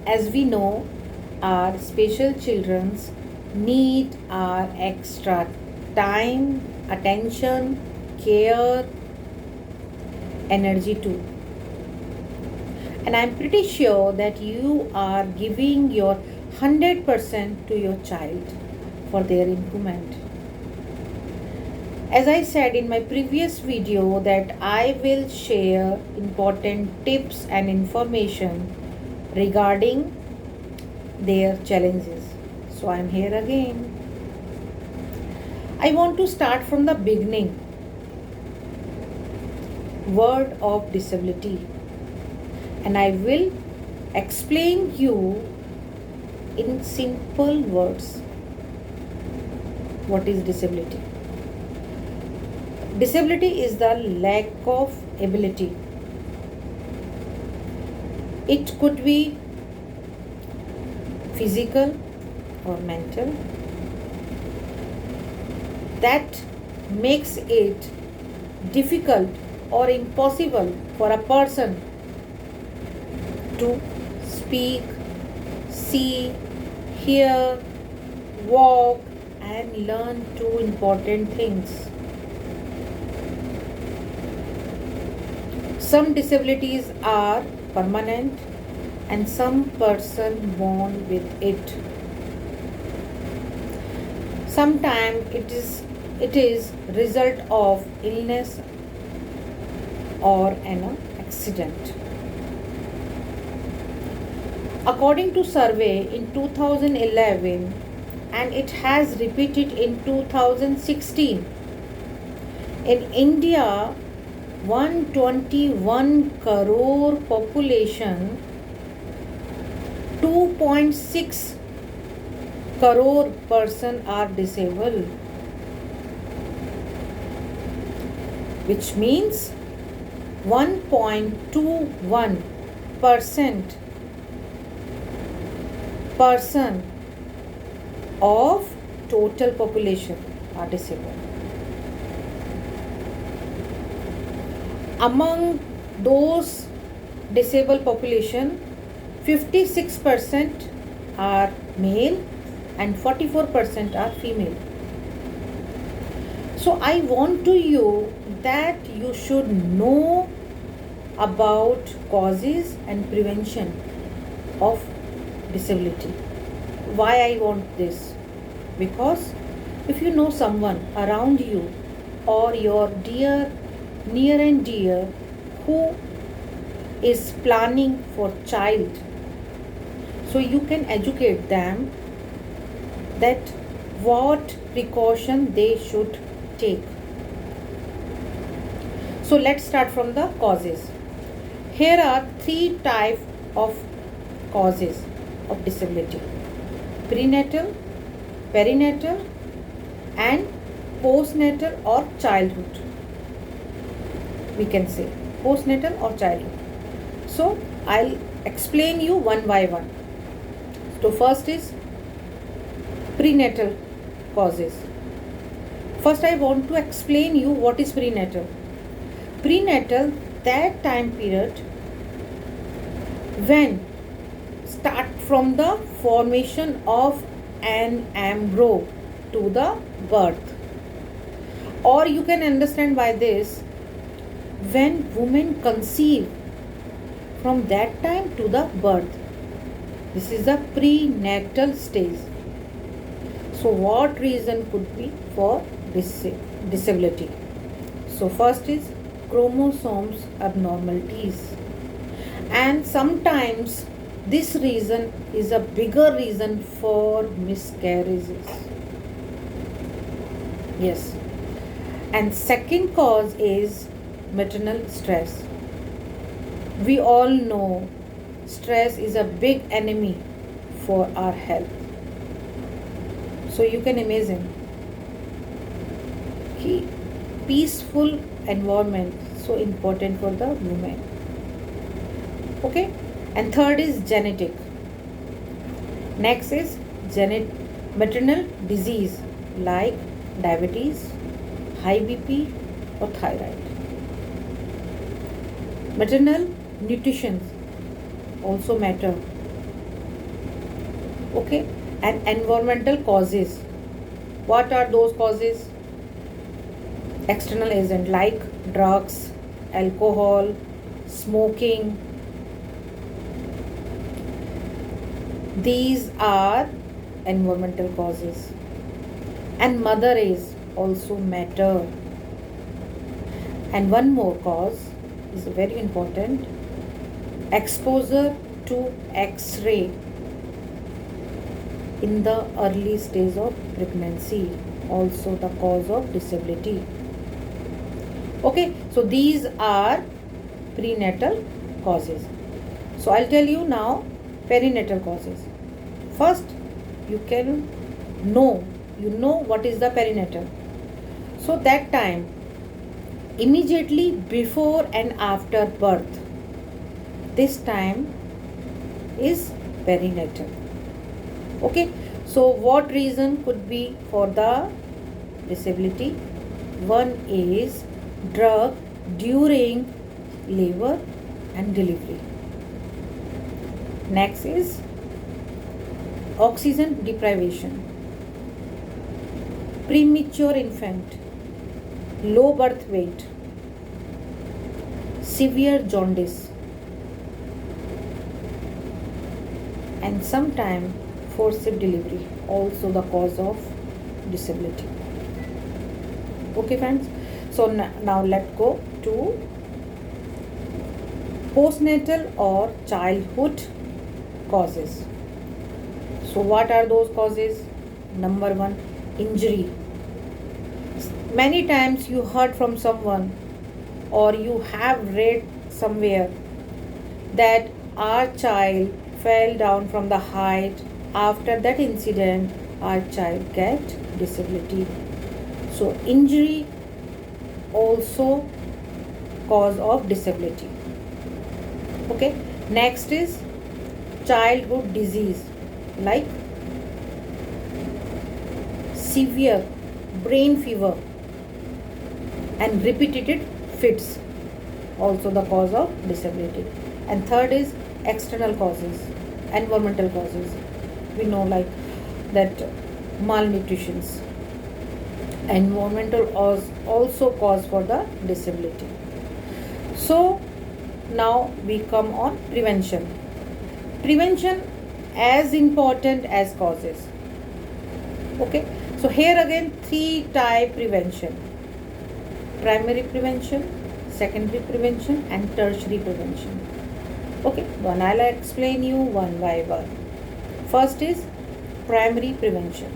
As we know, our special children's need our extra time, attention, care, energy too. And I'm pretty sure that you are giving your 100% to your child for their improvement. As I said in my previous video that I will share important tips and information regarding their challenges. So I'm here again. I want to start from the beginning. Word of disability. And I will explain you in simple words what is disability. Disability is the lack of ability. It could be physical or mental that makes it difficult or impossible for a person to speak, see, hear, walk, and learn two important things. Some disabilities are permanent and some person born with it. Sometimes it is result of illness or an accident. According to survey in 2011 and it has repeated in 2016, in India 121 crore population, 2.6 crore person are disabled, which means 1.21% person of total population are disabled. Among those disabled population, 56% are male and 44% are female. So I want to you that you should know about causes and prevention of disability. Why I want this? Because if you know someone around you or your near and dear who is planning for child, so you can educate them that what precaution they should take. So let's start from the causes. Here are three types of causes of disability: prenatal, perinatal, and postnatal or childhood. We can say postnatal or childhood. So I'll explain you one by one. So first is prenatal causes. First I want to explain you what is prenatal. Prenatal, that time period when start from the formation of an embryo to the birth, or you can understand by this when women conceive from that time to the birth. This is the prenatal stage. So what reason could be for disability? So first is chromosomes abnormalities, and sometimes this reason is a bigger reason for miscarriages. Yes. And second cause is maternal stress. We all know stress is a big enemy for our health. So you can imagine peaceful environment so important for the woman. Okay. And third is genetic. Next is maternal disease like diabetes, high BP or thyroid. Maternal nutrition also matter. Okay, and environmental causes. What are those causes? External agent like drugs, alcohol, smoking. These are environmental causes. And mother age also matter. And one more cause is very important: exposure to X-ray in the early stage of pregnancy, also the cause of disability. Okay, so these are prenatal causes. So I'll tell you now perinatal causes. First, you can know what is the perinatal. So that time, immediately before and after birth, this time is perinatal. Okay, so what reason could be for the disability? One is drug during labor and delivery. Next is oxygen deprivation, premature infant, low birth weight, severe jaundice, and sometime forced delivery, also the cause of disability. Okay friends, so now let's go to postnatal or childhood causes. So what are those causes? Number one, injury. Many times you heard from someone or you have read somewhere that our child fell down from the height. After that incident, our child get disability. So injury also cause of disability. Okay, next is childhood disease like severe brain fever and repeated fits, also the cause of disability. And third is external causes, environmental causes. We know like that malnutrition, environmental also cause for the disability. So now we come on prevention. Prevention as important as causes. Okay, so here again three type prevention: primary prevention, secondary prevention, and tertiary prevention. Okay, one I'll explain you one by one. First is primary prevention.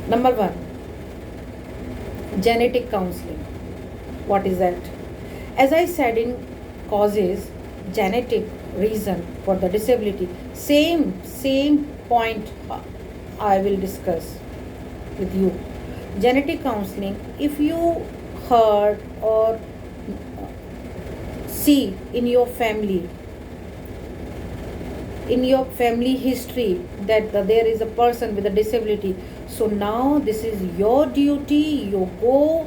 Number one, genetic counseling. What is that? As I said in causes, genetic reason for the disability, same point I will discuss with you. Genetic counseling, if you heard or see in your family history that there is a person with a disability, so now this is your duty. You go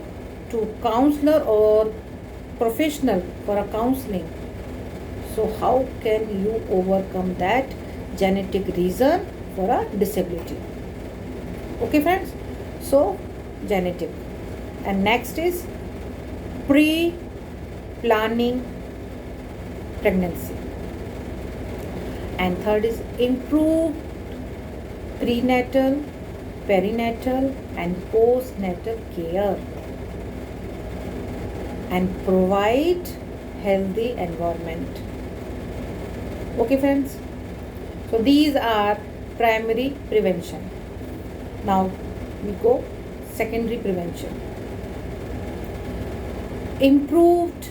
to counselor or professional for a counseling. So how can you overcome that genetic reason for a disability? Okay friends, so genetic. And next is pre-planning pregnancy. And third is improved prenatal, perinatal, and postnatal care, and provide healthy environment. Okay friends, so these are primary prevention. Now we go secondary prevention. Improved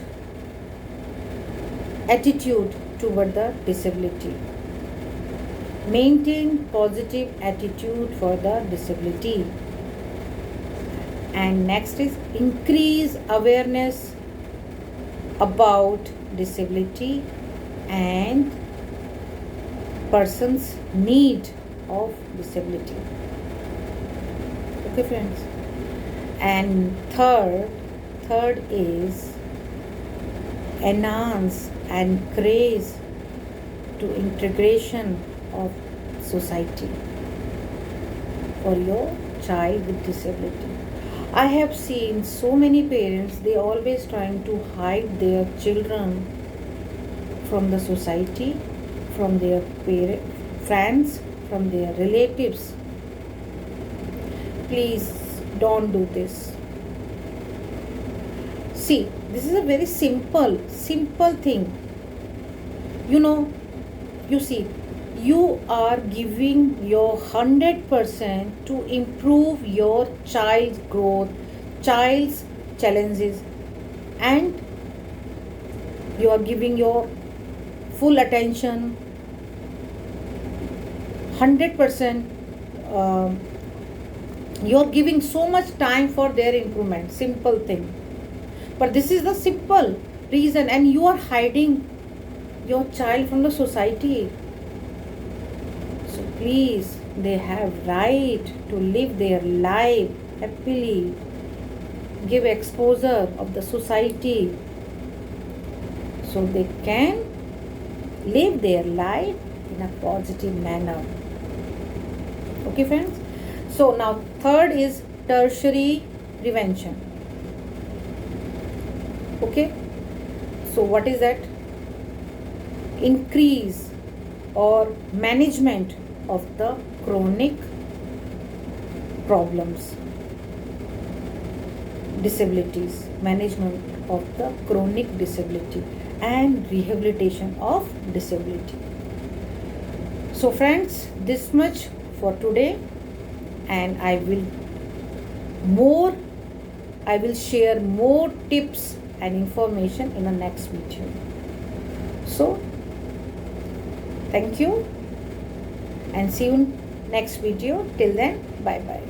attitude toward the disability. Maintain positive attitude for the disability. And next is increase awareness about disability and person's need of disability. Okay friends, and third is enhance and encourage to integration of society for your child with disability. I have seen so many parents, they always trying to hide their children from the society, from their friends, from their relatives. Please don't do this. See, this is a very simple thing. You see, you are giving your 100% to improve your child's growth, child's challenges, and you are giving your full attention, 100%. You are giving so much time for their improvement. Simple thing. But this is the simple reason, and you are hiding your child from the society. So please, they have right to live their life happily, give exposure of the society, so they can live their life in a positive manner. Okay, friends? So now third is tertiary prevention. Okay, so what is that? Increase or management of the chronic problems, disabilities, management of the chronic disability and rehabilitation of disability. So friends, this much for today, and I will share more tips and information in the next video. So thank you and see you in next video. Till then, bye bye.